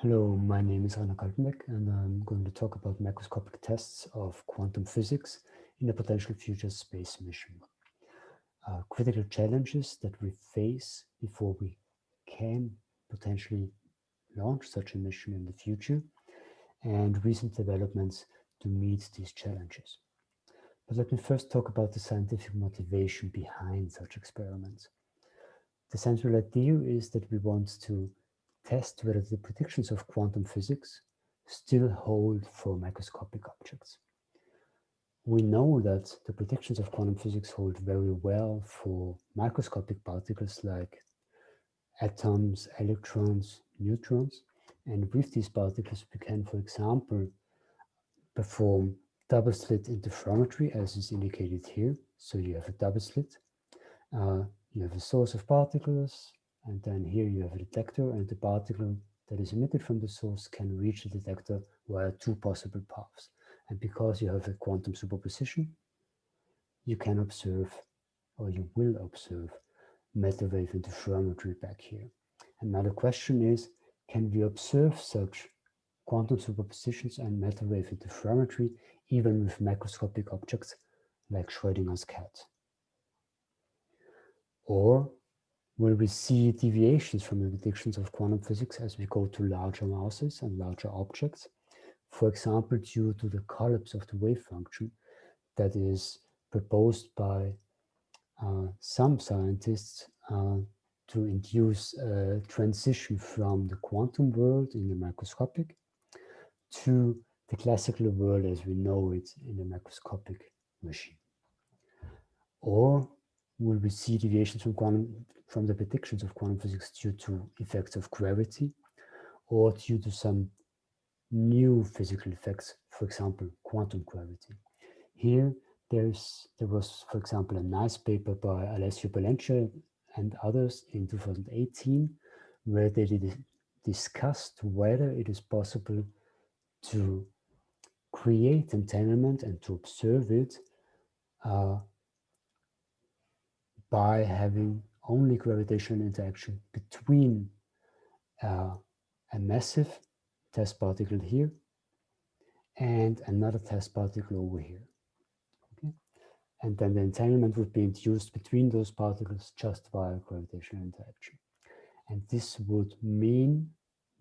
Hello, my name is Rainer Kaltenbeck, and I'm going to talk about macroscopic tests of quantum physics in a potential future space mission. Critical challenges that we face before we can potentially launch such a mission in the future, and recent developments to meet these challenges. But let me first talk about the scientific motivation behind such experiments. The central idea is that we want to test whether the predictions of quantum physics still hold for macroscopic objects. We know that the predictions of quantum physics hold very well for microscopic particles like atoms, electrons, neutrons, and with these particles we can, for example, perform double-slit interferometry as is indicated here. So you have a double slit, you have a source of particles, and then here you have a detector, and the particle that is emitted from the source can reach the detector via two possible paths. And because you have a quantum superposition, you can observe, or you will observe, matter wave interferometry back here. And now the question is, can we observe such quantum superpositions and matter wave interferometry even with macroscopic objects like Schrödinger's cat? Or will we see deviations from the predictions of quantum physics as we go to larger masses and larger objects? For example, due to the collapse of the wave function that is proposed by some scientists to induce a transition from the quantum world in the macroscopic to the classical world as we know it in the macroscopic machine. Or will we see deviations from the predictions of quantum physics due to effects of gravity or due to some new physical effects, for example, quantum gravity? Here, there was, for example, a nice paper by Alessio Palenche and others in 2018, where they discussed whether it is possible to create entanglement and to observe it by having only gravitational interaction between a massive test particle here and another test particle over here. Okay? And then the entanglement would be induced between those particles just via gravitational interaction. And this would mean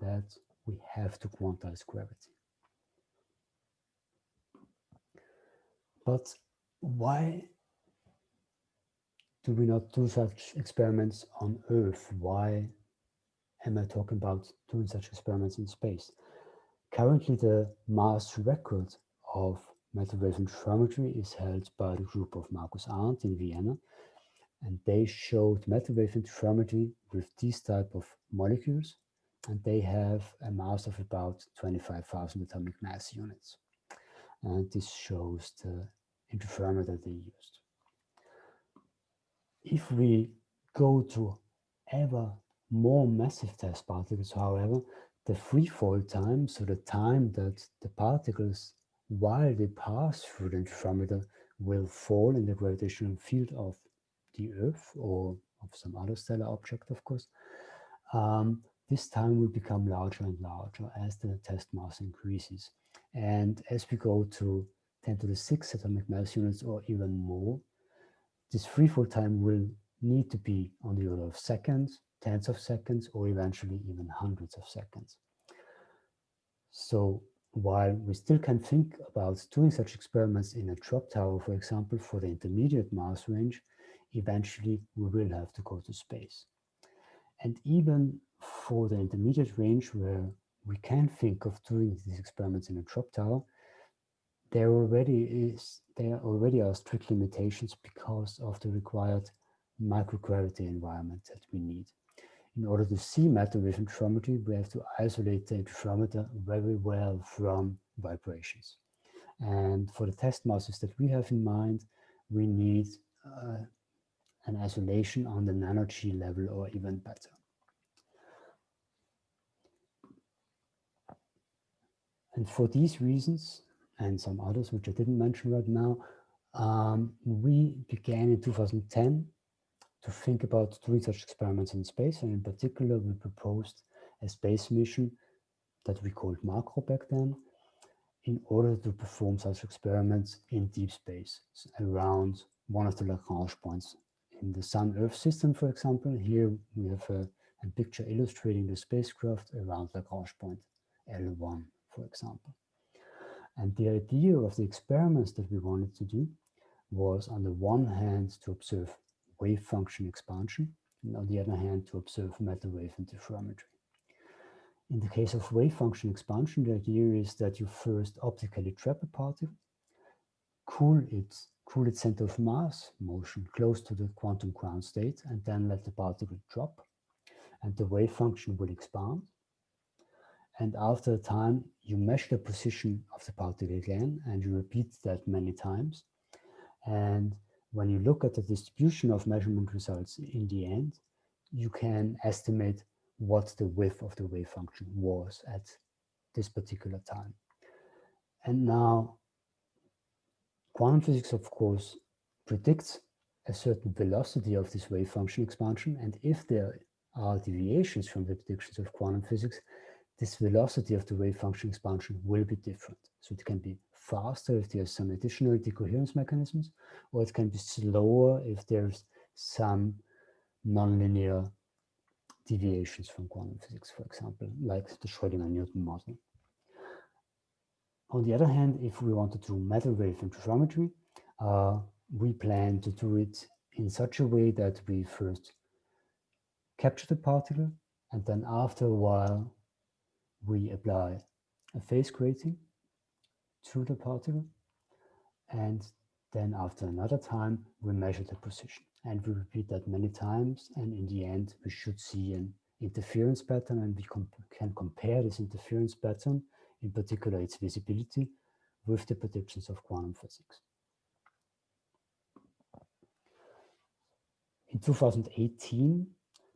that we have to quantize gravity. But why do we not do such experiments on Earth? Why am I talking about doing such experiments in space? Currently, the mass record of matter wave interferometry is held by the group of Markus Arndt in Vienna, and they showed matter wave interferometry with these type of molecules, and they have a mass of about 25,000 atomic mass units. And this shows the interferometer they used. If we go to ever more massive test particles, however, the free fall time, so the time that the particles, while they pass through the interferometer, will fall in the gravitational field of the Earth or of some other stellar object, of course, this time will become larger and larger as the test mass increases. And as we go to 10 to the 6 atomic mass units or even more, this free fall time will need to be on the order of seconds, tens of seconds, or eventually even hundreds of seconds. So while we still can think about doing such experiments in a drop tower, for example, for the intermediate mass range, eventually we will have to go to space. And even for the intermediate range, where we can think of doing these experiments in a drop tower, there already are strict limitations because of the required microgravity environment that we need. In order to see matter wave interferometry, we have to isolate the interferometer very well from vibrations. And for the test masses that we have in mind, we need an isolation on the nano-G level or even better. And for these reasons, and some others which I didn't mention right now, we began in 2010 to think about doing such experiments in space, and in particular we proposed a space mission that we called MAQRO back then, in order to perform such experiments in deep space around one of the Lagrange points. In the Sun-Earth system, for example, here we have a picture illustrating the spacecraft around Lagrange point L1, for example. And the idea of the experiments that we wanted to do was, on the one hand, to observe wave function expansion, and on the other hand, to observe matter wave interferometry. In the case of wave function expansion, the idea is that you first optically trap a particle, cool its center of mass motion close to the quantum ground state, and then let the particle drop, and the wave function will expand. And after a time, you measure the position of the particle again, and you repeat that many times. And when you look at the distribution of measurement results in the end, you can estimate what the width of the wave function was at this particular time. And now, quantum physics, of course, predicts a certain velocity of this wave function expansion. And if there are deviations from the predictions of quantum physics, this velocity of the wave function expansion will be different. So it can be faster if there's some additional decoherence mechanisms, or it can be slower if there's some nonlinear deviations from quantum physics, for example, like the Schrödinger-Newton model. On the other hand, if we want to do matter wave interferometry, we plan to do it in such a way that we first capture the particle, and then after a while, we apply a phase grating to the particle, and then after another time, we measure the position. And we repeat that many times, and in the end, we should see an interference pattern, and we can compare this interference pattern, in particular its visibility, with the predictions of quantum physics. In 2018,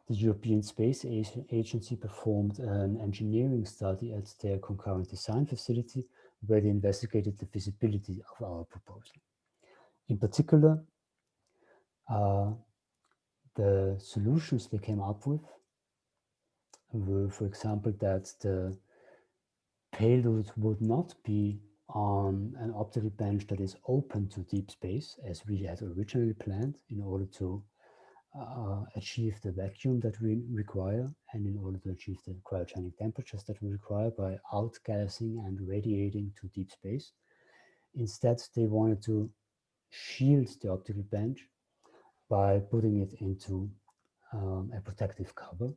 the European Space Agency performed an engineering study at their Concurrent Design Facility, where they investigated the feasibility of our proposal. In particular, the solutions they came up with were, for example, that the payload would not be on an optical bench that is open to deep space, as we had originally planned, in order to achieve the vacuum that we require, and in order to achieve the cryogenic temperatures that we require by outgassing and radiating to deep space. Instead, they wanted to shield the optical bench by putting it into a protective cover,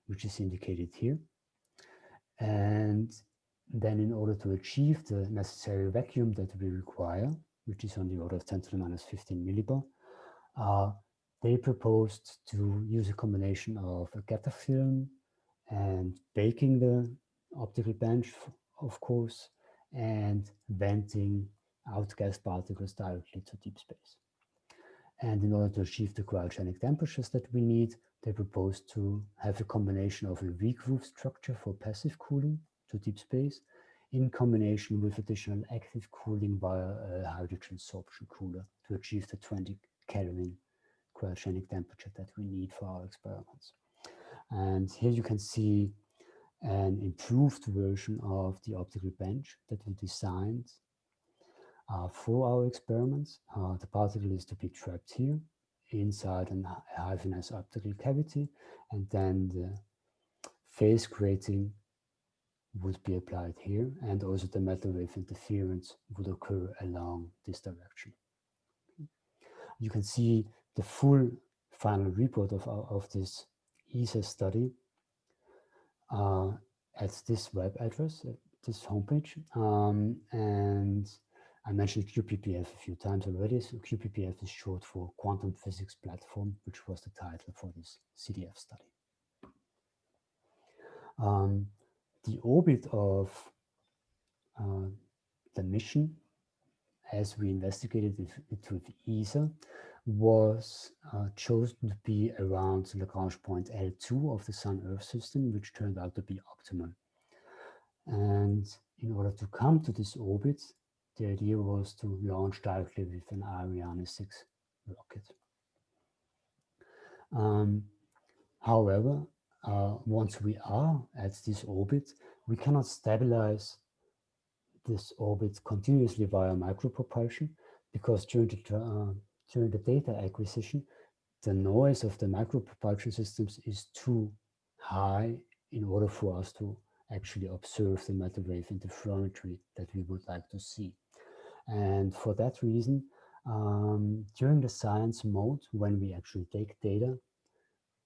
which is indicated here. And then, in order to achieve the necessary vacuum that we require, which is on the order of 10 to the minus 15 millibar, they proposed to use a combination of a getter film and baking the optical bench, of course, and venting outgas particles directly to deep space. And in order to achieve the cryogenic temperatures that we need, they proposed to have a combination of a V-groove structure for passive cooling to deep space, in combination with additional active cooling via a hydrogen sorption cooler to achieve the 20 Kelvin cryogenic temperature that we need for our experiments. And here you can see an improved version of the optical bench that we designed for our experiments. The particle is to be trapped here inside a hyphenous optical cavity, and then the phase grating would be applied here, and also the matter wave interference would occur along this direction. You can see the full final report of this ESA study at this web address, at this homepage. And I mentioned QPPF a few times already. So QPPF is short for Quantum Physics Platform, which was the title for this CDF study. The orbit of the mission, as we investigated it with ESA, was chosen to be around the Lagrange point L2 of the Sun-Earth system, which turned out to be optimal. And in order to come to this orbit, the idea was to launch directly with an Ariane 6 rocket. However, once we are at this orbit, we cannot stabilize this orbit continuously via micropropulsion, because during the data acquisition, the noise of the micropropulsion systems is too high in order for us to actually observe the matter wave interferometry that we would like to see. And for that reason, during the science mode, when we actually take data,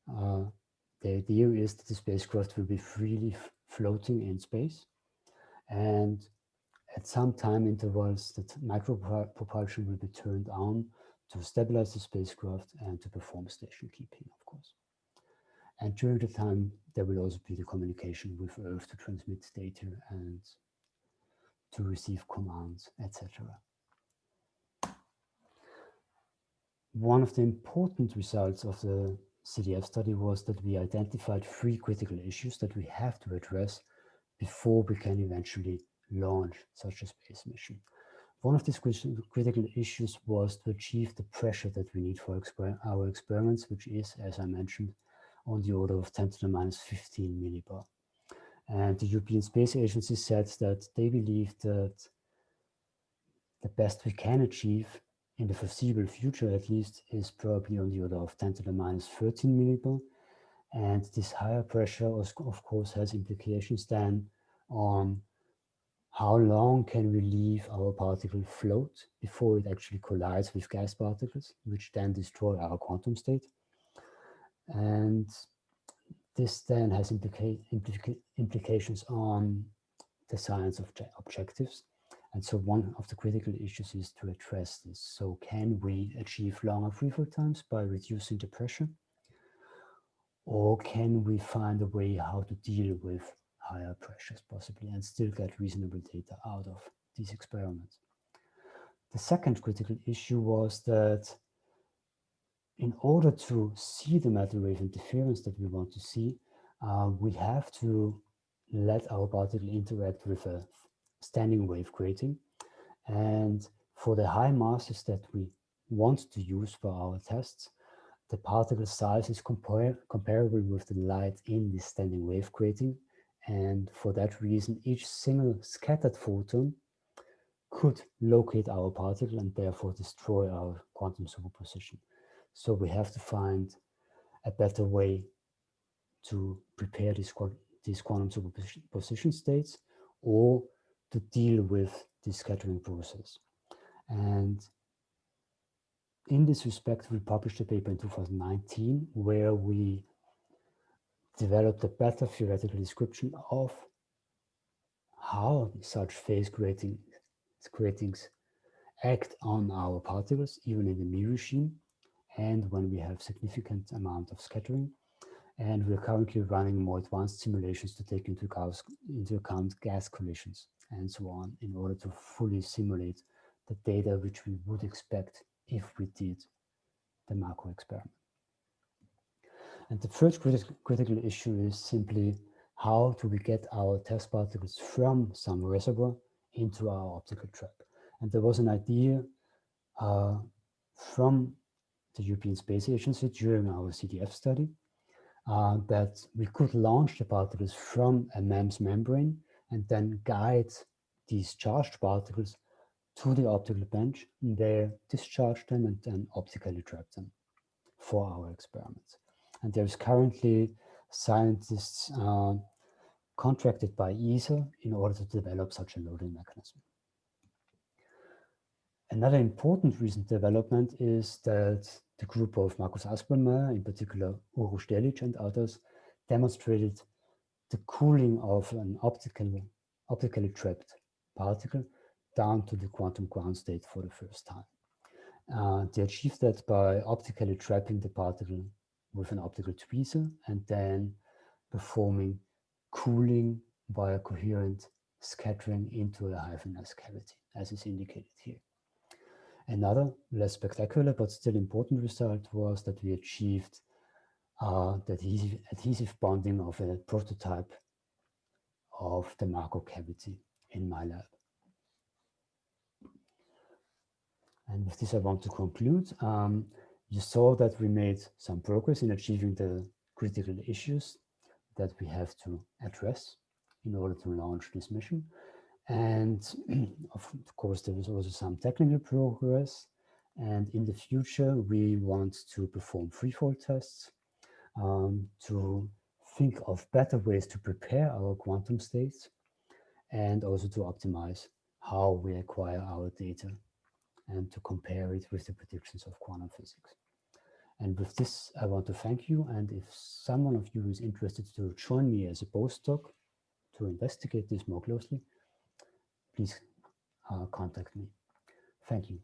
the idea is that the spacecraft will be freely floating in space, and at some time intervals, that micropropulsion will be turned on to stabilize the spacecraft and to perform station keeping, of course. And during the time, there will also be the communication with Earth to transmit data and to receive commands, etc. One of the important results of the CDF study was that we identified 3 critical issues that we have to address before we can eventually launch such a space mission. One of these critical issues was to achieve the pressure that we need for our experiments, which is, as I mentioned, on the order of 10 to the minus 15 millibar. And the European Space Agency said that they believe that the best we can achieve in the foreseeable future, at least, is probably on the order of 10 to the minus 13 millibar. And this higher pressure, of course, has implications then on how long can we leave our particle float before it actually collides with gas particles, which then destroy our quantum state. And this then has implications on the science of objectives. And so one of the critical issues is to address this. So can we achieve longer freefall times by reducing the pressure? Or can we find a way how to deal with higher pressures possibly and still get reasonable data out of these experiments? The second critical issue was that in order to see the matter wave interference that we want to see, we have to let our particle interact with a standing wave grating. And for the high masses that we want to use for our tests, the particle size is comparable with the light in this standing wave grating. And for that reason, each single scattered photon could locate our particle and therefore destroy our quantum superposition. So we have to find a better way to prepare these quantum superposition states or to deal with the scattering process. And in this respect, we published a paper in 2019 where we developed a better theoretical description of how such phase gratings act on our particles, even in the Mie regime, and when we have significant amount of scattering. And we're currently running more advanced simulations to take into account gas collisions and so on in order to fully simulate the data which we would expect if we did the MAQRO experiment. And the third critical issue is simply how do we get our test particles from some reservoir into our optical trap. And there was an idea from the European Space Agency during our CDF study that we could launch the particles from a MEMS membrane and then guide these charged particles to the optical bench, and there discharge them and then optically trap them for our experiments. And there's currently scientists contracted by ESA in order to develop such a loading mechanism. Another important recent development is that the group of Markus Aspelmeier, in particular Uro Sterlic and others, demonstrated the cooling of an optically trapped particle down to the quantum ground state for the first time. They achieved that by optically trapping the particle with an optical tweezer and then performing cooling via coherent scattering into a hyphenized cavity, as is indicated here. Another less spectacular but still important result was that we achieved the adhesive bonding of a prototype of the MAQRO cavity in my lab. And with this I want to conclude. You saw that we made some progress in achieving the critical issues that we have to address in order to launch this mission. And of course, there is also some technical progress. And in the future, we want to perform freefall tests, to think of better ways to prepare our quantum states, and also to optimize how we acquire our data and to compare it with the predictions of quantum physics. And with this, I want to thank you. And if someone of you is interested to join me as a postdoc to investigate this more closely, please contact me. Thank you.